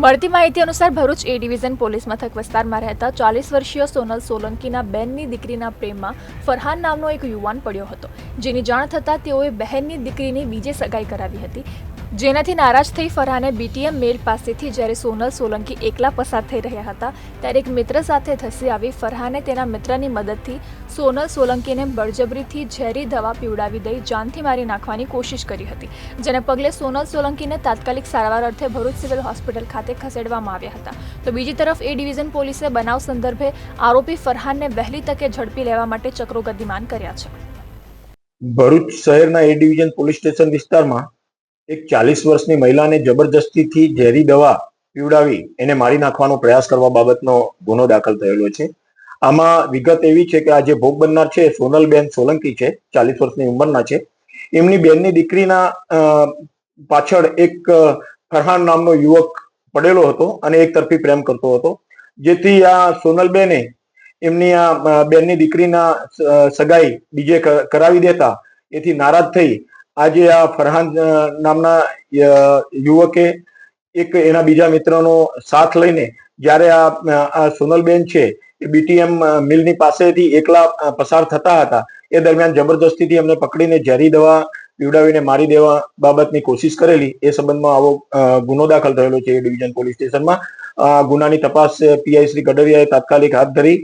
મળતી માહિતી અનુસાર ભરૂચ એ ડિવિઝન પોલીસ મથક વિસ્તારમાં રહેતા 40 વર્ષીય સોનલ સોલંકીના બેનની દીકરીના પ્રેમમાં ફરહાન નામનો એક યુવાન પડ્યો હતો, જેની જાણ થતાં તેઓએ બહેનની દીકરીની બીજે સગાઈ કરાવી હતી, જેનાથી નારાજ થઈ ફરહાને બીટીએમ મેલ પાસેથી જ્યારે સોનલ સોલંકી એકલા પસાર થઈ રહ્યા હતા ત્યારે એક મિત્ર સાથે ધસી આવી ફરહાને તેના મિત્રની મદદથી સોનલ સોલંકીને બળજબરીથી ઝેરી દવા પીવડાવી દઈ જાનથી મારી નાખવાની કોશિશ કરી હતી, જેને પગલે સોનલ સોલંકીને તાત્કાલિક સારવાર અર્થે ભરૂચ સિવિલ હોસ્પિટલ ખાતે ખસેડવામાં આવ્યા હતા. તો બીજી તરફ એ ડિવિઝન પોલીસે બનાવ સંદર્ભે આરોપી ફરહાનને વહેલી તકે ઝડપી લેવા માટે ચક્રો ગતિમાન કર્યા છે. ભરૂચ શહેરના એ ડિવિઝન પોલીસ સ્ટેશન વિસ્તારમાં એક 40 વર્ષની મહિલાને જબરજસ્તીથી ઝેરી દવા પીવડાવી એને મારી નાખવાનો પ્રયાસ કરવા બાબતનો ગુનો દાખલ થયેલો છે. આમાં વિગત એવી છે કે આ જે ભોગ બનનાર છે સોનલબેન સોલંકી છે, 40 વર્ષની ઉંમરના છે. એમની બેનની દીકરીના પાછળ એક ફરહાન નામનો યુવક પડેલો હતો અને એક તરફી પ્રેમ કરતો હતો, જેથી આ સોનલબેને એમની આ બેનની દીકરીના સગાઈ બીજે કરાવી દેતા એથી નારાજ થઈ આજે આ ફરહાન નામના યુવકે એક એના બીજા મિત્રનો સાથ લઈને જ્યારે આ સોનલબેન છે એ બીટીએમ મિલની પાસેથી એકલા પસાર થતા હતા એ દરમિયાન જબરજસ્તીથી એમને પકડીને ઝેરી દવા પીવડાવીને મારી દેવા બાબતની કોશિશ કરેલી. એ સંબંધમાં આવો ગુનો દાખલ થયેલો છે એ ડિવિઝન પોલીસ સ્ટેશનમાં. ગુનાની તપાસ પીઆઈ શ્રી ગડરિયાએ તાત્કાલિક હાથ ધરી